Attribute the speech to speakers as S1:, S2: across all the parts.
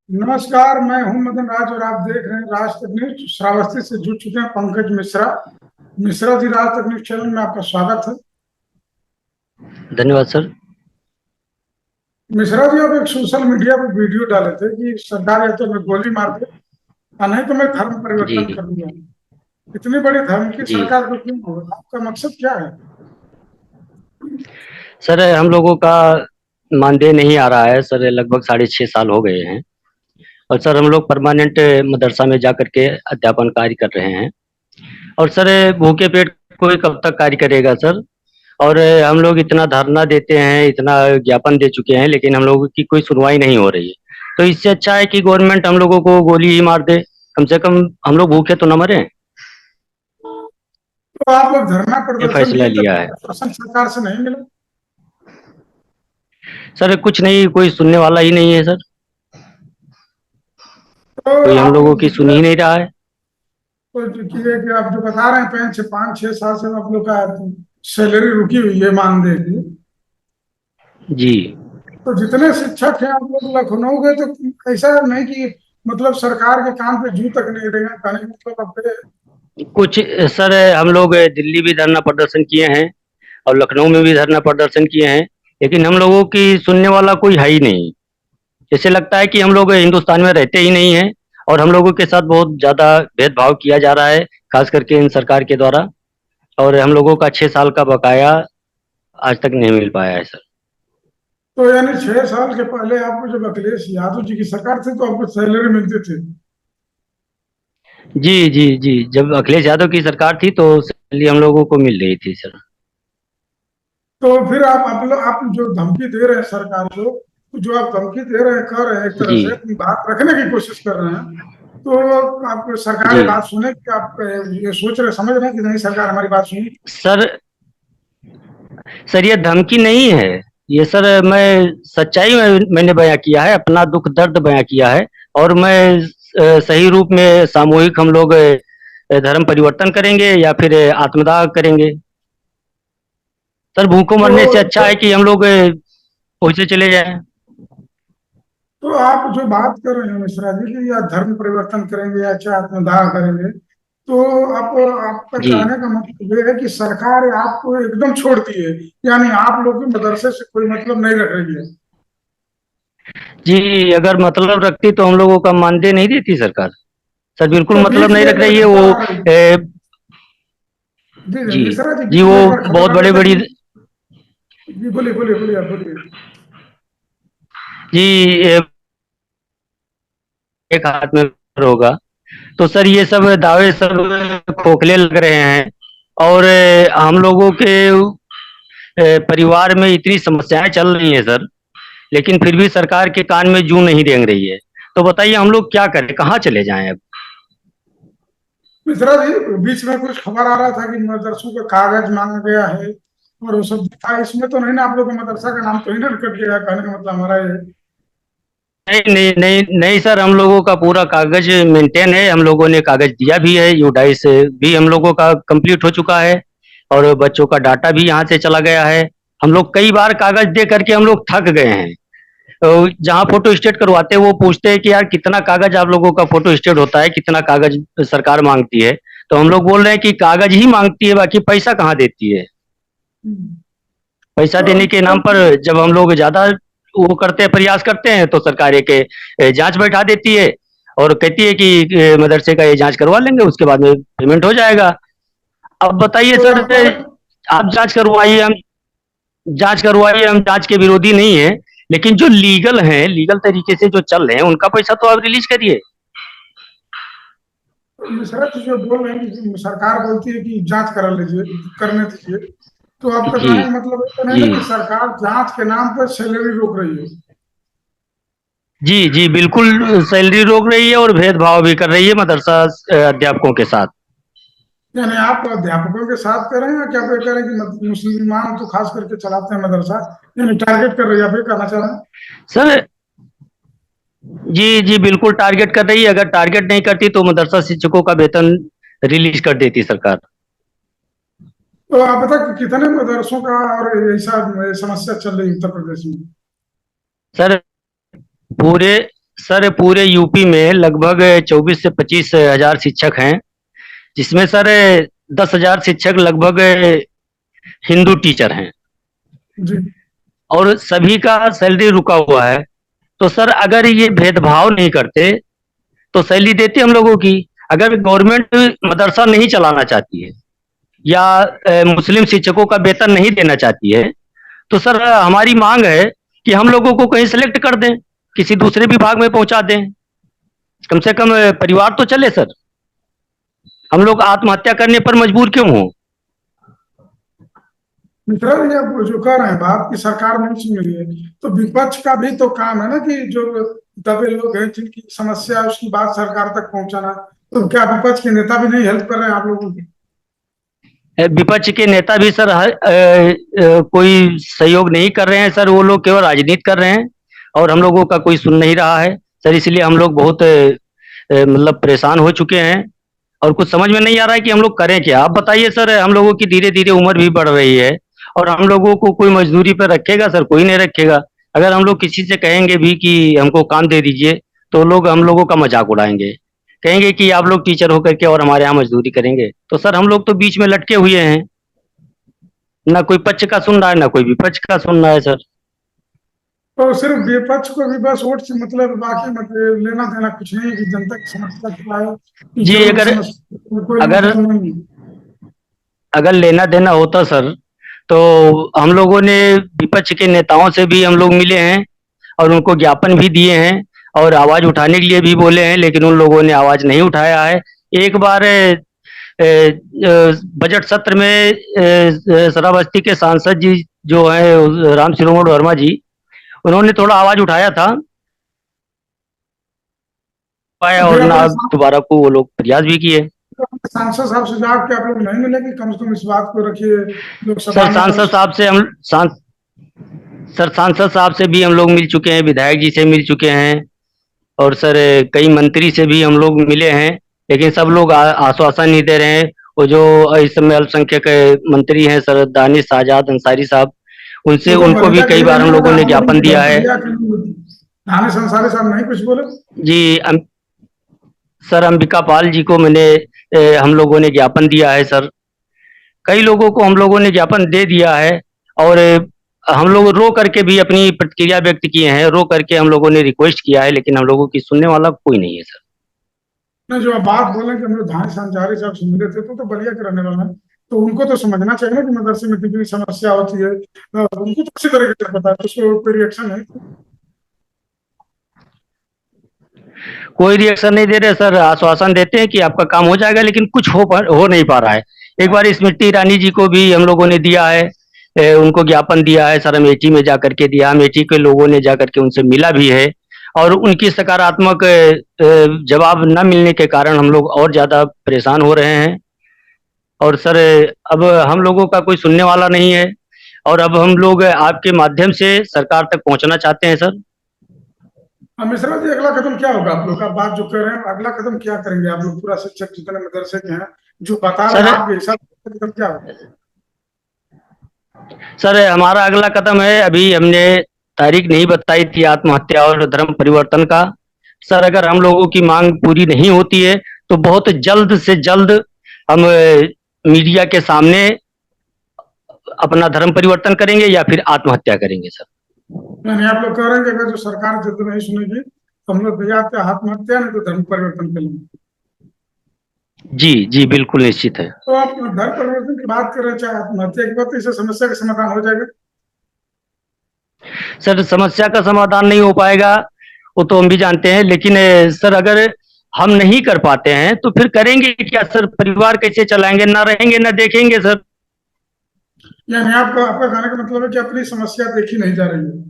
S1: नमस्कार। मैं हूं मदन राज और आप देख रहे हैं राज तक न्यूज। श्रावस्ती से जुड़ चुके हैं पंकज मिश्रा। मिश्रा जी, राज तक न्यूज चैनल में आपका स्वागत है।
S2: धन्यवाद सर।
S1: मिश्रा जी, आप एक सोशल मीडिया पर वीडियो डाले थे कि सरकार या तो मैं गोली मार दे या नहीं तो मैं धर्म
S2: जी
S1: परिवर्तन कर दूंगा। इतनी बड़ी धर्म की
S2: जी
S1: सरकार को क्यों हो? आपका मकसद क्या है?
S2: सर, हम लोगों का मानदेय नहीं आ रहा है सर। लगभग 6.5 साल हो गए हैं। और सर, हम लोग परमानेंट मदरसा में जा करके अध्यापन कार्य कर रहे हैं। और सर, भूखे पेट कोई कब तक कार्य करेगा सर। और हम लोग इतना धरना देते हैं, इतना ज्ञापन दे चुके हैं, लेकिन हम लोगों की कोई सुनवाई नहीं हो रही है। तो इससे अच्छा है कि गवर्नमेंट हम लोगों को गोली ही मार दे। कम से कम हम लोग भूखे तो न मरे।
S1: तो आप लोग धरना
S2: ये
S1: प्रदर्शन
S2: फैसला
S1: किए तो
S2: लिया है
S1: शासन सरकार से नहीं मिला?
S2: सर। कुछ नहीं, कोई सुनने वाला ही नहीं है सर।
S1: तो
S2: कोई हम
S1: आप
S2: लोगों
S1: लोग
S2: की सुन
S1: जितने
S2: ही नहीं रहा है।
S1: तो जो ये कि आप जो बता रहे हैं 5 6 साल से आप लोग का सैलरी रुकी हुई है मानदेय की।
S2: जी
S1: तो जितने शिक्षक हैं आप लोग लखनऊ गए तो ऐसा नहीं कि मतलब सरकार के कान पे जू तक नहीं रहेगा, कहने का मतलब आपके।
S2: कुछ सर, हम लोग दिल्ली भी धरना प्रदर्शन किए हैं और लखनऊ में भी धरना प्रदर्शन किए हैं, लेकिन हम लोगों की सुनने वाला कोई है ही नहीं। जैसे लगता है कि हम लोग हिंदुस्तान में रहते ही नहीं हैं। और हम लोगों के साथ बहुत ज़्यादा भेदभाव किया जा रहा है, खास करके इन सरकार के द्वारा। और हम लोगों का 6 साल का बकाया आज तक नहीं मिल पाया है सर।
S1: तो यानी 6 साल के पहले आपको जब अखिलेश यादव जी की सरकार थी तो आपको सैलरी मिलती थी?
S2: जी जी जी, जब अखिलेश यादव की सरकार थी तो सैलरी हम लोगों को मिल रही थी सर।
S1: तो फिर आप जो धमकी दे रहे हैं सरकार को, तो जो आप धमकी दे रहे हैं, कह रहे हैं एक तरह
S2: जी
S1: से अपनी बात रखने की कोशिश कर रहे हैं, तो आप सरकार
S2: जी
S1: ये बात सुने कि आप ये सोच रहे समझ रहे हैं कि नहीं सरकार हमारी बात सुनी?
S2: सर। सर, ये धमकी नहीं है। ये सर, मैं सच्चाई में मैंने बयां किया है, अपना दुख दर्द बयां किया है। और मैं सही रूप में सामूहिक हम लोग धर्म परिवर्तन करेंगे या फिर आत्मदाह करेंगे। सर, भूखों मरने से अच्छा
S1: तो
S2: है कि हम लोग पहुंचे चले जाएं।
S1: तो आप जो बात कर रहे हैं मिश्रा जी की, या धर्म परिवर्तन करेंगे या चाहे आत्मदाह करेंगे, तो आप आपका
S2: जी
S1: कहने का मतलब ये है कि सरकार आपको एकदम छोड़ दी है, यानी आप लोग के मदरसे से कोई मतलब नहीं रख रही है?
S2: जी, अगर मतलब रखती तो हम लोगों का मानदेय नहीं देती सरकार। सर, बिल्कुल
S1: तो
S2: मतलब
S1: बीच
S2: नहीं
S1: में एक
S2: रख
S1: बार
S2: रही है वो।
S1: खबर आ रही।
S2: ए,
S1: जी जी
S2: जी
S1: मिश्रा जी,
S2: जी,
S1: बीच
S2: वो
S1: में एक बार खबर
S2: बहुत
S1: आ रही
S2: बड़ी
S1: था
S2: बड़ी।
S1: कि। जी बोलिए बोलिए बोलिए, आप बोलिए।
S2: जी, एक हाथ में होगा। तो सर, ये सब दावे सब खोखले लग रहे हैं। और हम लोगों के परिवार में इतनी समस्याएं चल रही हैं सर, लेकिन फिर भी सरकार के कान में जू नहीं रेंग रही है। तो बताइए हम लोग क्या करें, कहाँ चले जाएं अब।
S1: मिश्रा जी, बीच में कुछ खबर आ रहा था कि मदरसों का कागज मांगा गया है और वो सब था, इसमें तो नहीं ना आप लोग का मदरसा का नाम तो नहीं ना कट गया? कहने का मतलब हमारा ये।
S2: नहीं नहीं नहीं नहीं सर, हम लोगों का पूरा कागज मेंटेन है। हम लोगों ने कागज दिया भी है, यूडाइस भी हम लोगों का कंप्लीट हो चुका है। और बच्चों का डाटा भी यहाँ से चला गया है। हम लोग कई बार कागज दे करके हम लोग थक गए हैं। तो जहाँ फोटो स्टेट करवाते हैं वो पूछते हैं कि यार कितना कागज आप लोगों का फोटो स्टेट होता है, कितना कागज सरकार मांगती है। तो हम लोग बोल रहे हैं कि कागज ही मांगती है, बाकी पैसा कहाँ देती है।
S1: हम्म।
S2: पैसा
S1: तो
S2: देने के नाम पर जब हम लोग ज्यादा वो करते हैं, प्रयास करते हैं, तो सरकार एक जांच बैठा देती है और कहती है कि मदरसे का ये जांच करवा लेंगे, उसके बाद में पेमेंट हो जाएगा। अब बताइए
S1: तो
S2: सर,
S1: आपका
S2: आप जांच करवाइए, हम जांच के विरोधी नहीं है। लेकिन जो लीगल हैं, लीगल तरीके से जो चल रहे हैं, उनका पैसा तो आप रिलीज करिए।
S1: मिश्रा जी जो बोल रहे हैं कि सरकार बोलती है कि जांच करा लीजिए, करने दीजिए, तो आपका
S2: जी
S1: कहने का मतलब ये तो नहीं
S2: जी
S1: ना कि सरकार जांच के नाम पर सैलरी रोक रही है?
S2: जी जी, बिल्कुल सैलरी रोक रही है और भेदभाव भी कर रही है मदरसा अध्यापकों के साथ।
S1: यानी आप अध्यापकों के साथ कर रहे हैं या क्या पे कर रहे हैं कि मुसलमान तो खास करके चलाते हैं मदरसा, यानी टारगेट कर रहे हैं, आप ये कहना चाह रहे हैं?
S2: सर, जी जी, बिल्कुल टारगेट कर रही है। अगर टारगेट नहीं करती तो मदरसा शिक्षकों का वेतन रिलीज कर देती सरकार।
S1: तो आप बता कि कितने मदरसों का और ऐसा समस्या चल रही है उत्तर प्रदेश में?
S2: सर, पूरे सर पूरे यूपी में लगभग 24 से 25 हजार शिक्षक हैं, जिसमें सर 10 हजार शिक्षक लगभग हिंदू टीचर हैं,
S1: जी।
S2: और सभी का सैलरी रुका हुआ है। तो सर अगर ये भेदभाव नहीं करते तो सैलरी देते हम लोगों की। अगर गवर्नमेंट मदरसा नहीं चलाना चाहती है या मुस्लिम शिक्षकों का वेतन नहीं देना चाहती है, तो सर हमारी मांग है कि हम लोगों को कहीं सेलेक्ट कर दें, किसी दूसरे विभाग में पहुंचा दें, कम से कम परिवार तो चले सर। हम लोग आत्महत्या करने पर मजबूर क्यों हो?
S1: मित्रा जी, आप जो कह रहे हैं बात की सरकार नहीं सुन रही है, तो विपक्ष का भी तो काम है ना कि जो दबे लोग हैं जिनकी समस्या है उसकी बात सरकार तक पहुंचाना। तो क्या विपक्ष के नेता भी नहीं हेल्प कर रहे हैं आप लोगों की?
S2: विपक्ष के नेता भी सर कोई सहयोग नहीं कर रहे हैं सर, वो लोग केवल राजनीति कर रहे हैं और हम लोगों का कोई सुन नहीं रहा है सर। इसलिए हम लोग बहुत मतलब परेशान हो चुके हैं और कुछ समझ में नहीं आ रहा है कि हम लोग करें क्या। आप बताइए सर, हम लोगों की धीरे धीरे उम्र भी बढ़ रही है और हम लोगों को कोई मजदूरी पर रखेगा सर? कोई नहीं रखेगा। अगर हम लोग किसी से कहेंगे भी कि हमको काम दे दीजिए, तो लोग हम लोगों का मजाक उड़ाएंगे, कहेंगे कि आप लोग टीचर होकर के और हमारे यहाँ मजदूरी करेंगे। तो सर हम लोग तो बीच में लटके हुए हैं, ना कोई पक्ष का सुन रहा है ना कोई विपक्ष का सुन रहा है सर।
S1: तो सिर्फ विपक्ष को भी बस वोट से मतलब, बाकी मतलब लेना देना कुछ नहीं है कि जनता की समस्या क्या है,
S2: जी,
S1: टीचरों की
S2: अगर
S1: समस्या कोई
S2: अगर
S1: मतलब नहीं है।
S2: अगर लेना देना होता सर, तो हम लोगों ने विपक्ष के नेताओं से भी हम लोग मिले हैं और उनको ज्ञापन भी दिए हैं और आवाज उठाने के लिए भी बोले हैं, लेकिन उन लोगों ने आवाज नहीं उठाया है। एक बार बजट सत्र में श्रावस्ती के सांसद जी जो है राम शिरोमणि वर्मा जी, उन्होंने थोड़ा आवाज उठाया था पाया,
S1: तो
S2: और
S1: फिर
S2: ना
S1: अपने
S2: दोबारा को वो लोग प्रयास भी किए।
S1: सांसद साहब से जवाब के आप लोग नहीं मिले कि कम से कम इस बात को रखिए लोकसभा
S2: सर
S1: में और
S2: सांसद साहब से हम सर सांसद साहब से भी हम लोग मिल चुके हैं, विधायक जी से मिल चुके हैं और सर कई मंत्री से भी हम लोग मिले हैं, लेकिन सब लोग आश्वासन नहीं दे रहे हैं। वो जो इस समय अल्पसंख्यक मंत्री हैं सर दानिश आजाद अंसारी साहब, उनसे
S1: उनको
S2: उनको भी
S1: मौजूदा
S2: कई
S1: केंद्र
S2: बार
S1: में
S2: हम लोगों ने ज्ञापन
S1: प्रधानमंत्री
S2: दिया
S1: घर
S2: है।
S1: दिया कि थाने संसारी साहब नहीं कुछ बोले?
S2: जी सर अंबिका पाल जी को मैंने हम लोगों ने ज्ञापन दिया है सर। कई लोगों को हम लोगों ने ज्ञापन दे दिया है और हम लोग रो करके भी अपनी प्रतिक्रिया व्यक्त किए हैं, रो करके हम लोगों ने रिक्वेस्ट किया है, लेकिन हम लोगों की सुनने वाला कोई नहीं है सर।
S1: नहीं, जो आप बात बोले कि हम लोग धानी संसारी साहब से मिले थे तो बलिया के रहने वाले हैं, तो उनको तो समझना चाहिए ना कि मदरसे में कितनी समस्या होती है। उनको तो किसी तरीके से पता है, तो उस पर कोई रिएक्शन है?
S2: कोई रिएक्शन नहीं दे रहे सर, आश्वासन देते हैं कि आपका काम हो जाएगा, लेकिन कुछ हो नहीं पा रहा है। एक बार स्मृति ईरानी जी को भी हम लोगों ने दिया है, उनको ज्ञापन दिया है सर, अमेठी में जाकर के दिया, अमेठी के लोगों ने जाकर के उनसे मिला भी है और उनकी सकारात्मक जवाब न मिलने के कारण हम लोग और ज्यादा परेशान हो रहे हैं। और सर अब हम लोगों का कोई सुनने वाला नहीं है और अब हम लोग आपके माध्यम से सरकार तक पहुंचना चाहते हैं सर।
S1: मिश्रा जी, अगला कदम क्या होगा आप लोग का? बात जो कर रहे हैं अगला कदम क्या करेंगे आप लोग? पूरा शिक्षक जितने मदरसे के हैं जो बता रहे
S2: सर
S1: हैं आपके हिसाब से कदम क्या होगा?
S2: सर हमारा अगला कदम है, अभी हमने तारीख नहीं बताई थी आत्महत्या और धर्म परिवर्तन का। सर अगर हम लोगों की मांग पूरी नहीं होती है तो बहुत जल्द से जल्द हम मीडिया के सामने अपना धर्म परिवर्तन करेंगे या फिर आत्महत्या करेंगे सर।
S1: नहीं, आप लोग कह रहे हैं कि अगर जो सरकार जल्द नहीं सुनेगी तो हम लोग या तो आत्महत्या नहीं तो धर्म परिवर्तन करेंगे।
S2: जी जी बिल्कुल निश्चित है।
S1: तो आप धर्म परिवर्तन की बात कर रहे हैं, चाहे आत्महत्या की बात, तो इससे समस्या का समाधान हो जाएगा?
S2: सर समस्या का समाधान नहीं हो पाएगा, वो तो हम भी जानते हैं, लेकिन सर अगर हम नहीं कर पाते हैं तो फिर करेंगे क्या सर? परिवार कैसे चलाएंगे? ना रहेंगे ना देखेंगे सर।
S1: यानी आपका आपका कहने का मतलब है कि अपनी समस्या देखी नहीं जा रही है?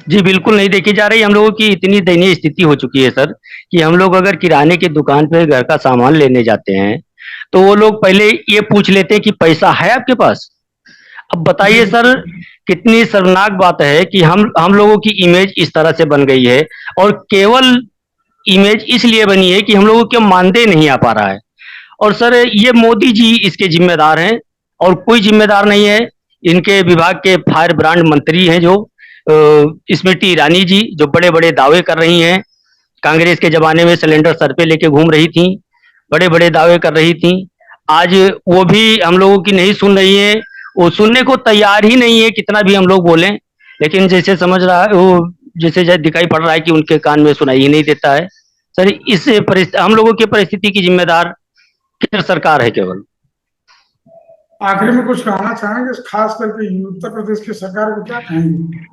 S2: जी बिल्कुल नहीं देखी जा रही। हम लोगों की इतनी दयनीय स्थिति हो चुकी है सर कि हम लोग अगर किराने की दुकान पे घर का सामान लेने जाते हैं तो वो लोग पहले ये पूछ लेते हैं कि पैसा है आपके पास। अब बताइए
S1: जी।
S2: सर, कितनी शर्मनाक बात है कि हम लोगों की इमेज इस तरह से बन गई है और केवल इमेज इसलिए बनी है कि हम लोगों के मानदेय नहीं आ पा रहा है। और सर ये मोदी जी इसके जिम्मेदार हैं और कोई जिम्मेदार नहीं है। इनके विभाग के फायर ब्रांड मंत्री हैं जो स्मृति ईरानी जी जो बड़े बड़े दावे कर रही हैं, कांग्रेस के जमाने में सिलेंडर सर पे लेके घूम रही थी, बड़े बड़े दावे कर रही थी, आज वो भी हम लोगों की नहीं सुन रही है, वो सुनने को तैयार ही नहीं है कितना भी हम लोग बोलें। लेकिन जैसे समझ रहा है वो, जैसे दिखाई पड़ रहा है कि उनके कान में सुनाई ही नहीं देता है। सर इस हम लोगों की परिस्थिति की जिम्मेदार केंद्र सरकार है केवल।
S1: आखिर में कुछ कहना चाहेंगे खास करके उत्तर प्रदेश की सरकार को, क्या कहेंगे?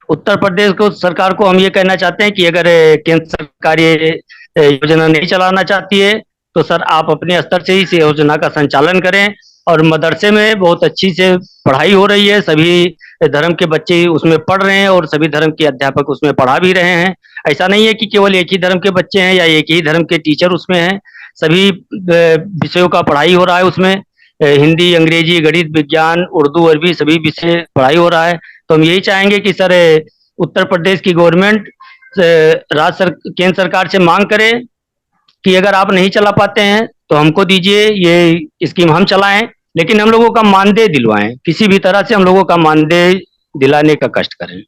S2: उत्तर प्रदेश को सरकार को हम ये कहना चाहते हैं कि अगर केंद्र सरकार ये योजना नहीं चलाना चाहती है तो सर आप अपने स्तर से ही इस योजना का संचालन करें। और मदरसे में बहुत अच्छी से पढ़ाई हो रही है, सभी धर्म के बच्चे उसमें पढ़ रहे हैं और सभी धर्म के अध्यापक उसमें पढ़ा भी रहे हैं। ऐसा नहीं है कि केवल एक ही धर्म के बच्चे हैं या एक ही धर्म के टीचर उसमें हैं, सभी विषयों का पढ़ाई हो रहा है उसमें। हिंदी, अंग्रेजी, गणित, विज्ञान, उर्दू, अरबी सभी विषय पढ़ाई हो रहा है। तो हम यही चाहेंगे कि सर उत्तर प्रदेश की गवर्नमेंट केंद्र सरकार से मांग करे कि अगर आप नहीं चला पाते हैं तो हमको दीजिए, ये स्कीम हम चलाएं, लेकिन हम लोगों का मानदेय दिलवाएं, किसी भी तरह से हम लोगों का मानदेय दिलाने का कष्ट करें।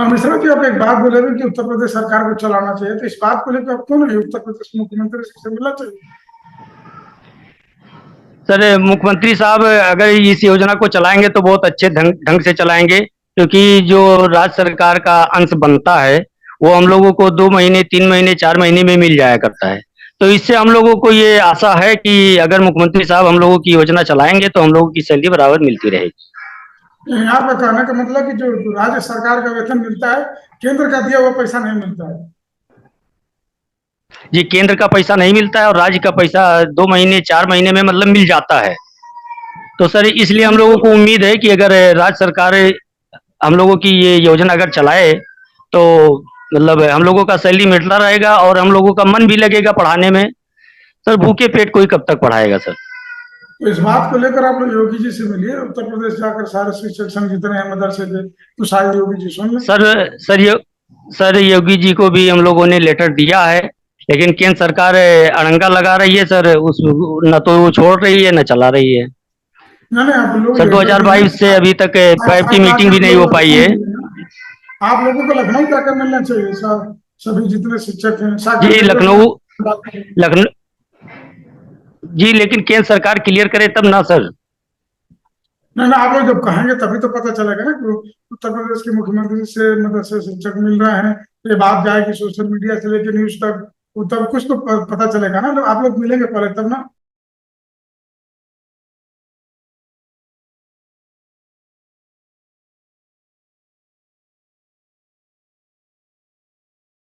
S1: मिश्रा जी, आप एक बात बोले थे कि उत्तर प्रदेश सरकार को चलाना चाहिए, तो इस बात को लेकर आप क्यों नहीं उत्तर प्रदेश मुख्यमंत्री से मिलना चाहिए?
S2: सर मुख्यमंत्री साहब अगर इस योजना को चलाएंगे तो बहुत अच्छे ढंग से चलाएंगे, क्योंकि जो राज्य सरकार का अंश बनता है वो हम लोगों को 2 महीने, 3 महीने, 4 महीने में मिल जाया करता है। तो इससे हम लोगों को ये आशा है कि अगर मुख्यमंत्री साहब हम लोगों की योजना चलाएंगे तो हम लोगों की सैलरी बराबर मिलती रहेगी।
S1: यहाँ पे कहने का मतलब कि जो राज्य सरकार का वेतन मिलता है, केंद्र का दिया हुआ पैसा नहीं मिलता है।
S2: जी, केंद्र का पैसा नहीं मिलता है और राज्य का पैसा 2 महीने, 4 महीने में मतलब मिल जाता है। तो सर इसलिए हम लोगों को उम्मीद है कि अगर राज्य सरकार हम लोगों की ये योजना अगर चलाए तो मतलब हम लोगों का सैलरी मिलता रहेगा और हम लोगों का मन भी लगेगा पढ़ाने में। सर भूखे पेट कोई कब तक पढ़ाएगा सर।
S1: तो इस बात को लेकर आप लोग योगी जी से मिलिए, उत्तर प्रदेश जाकर सारे शिक्षक संघ जितने हैं मदरसे के, तो सारे योगी जी सुन लें।
S2: सर योगी जी को भी हम लोगों ने लेटर दिया है, लेकिन केंद्र सरकार अड़ंगा लगा रही है सर, उस न तो वो छोड़ रही है न चला रही है।
S1: नहीं, आप लोग
S2: सर 2022 से अभी तक पैप की मीटिंग भी नहीं हो पाई है।
S1: आप लोगों को लखनऊ जाकर मिलना चाहिए सभी जितने शिक्षक हैं।
S2: जी लखनऊ जी, लेकिन केंद्र सरकार क्लियर करे तब ना सर।
S1: नहीं, आप लोग जब कहेंगे तभी तो पता चलेगा ना कि उत्तर प्रदेश के मुख्यमंत्री से मदरसे शिक्षक मिल रहे हैं, ये बात जाएगी सोशल मीडिया से लेकर न्यूज तक, तब कुछ तो पता चलेगा ना। आप लोग मिलेंगे पहले तब ना।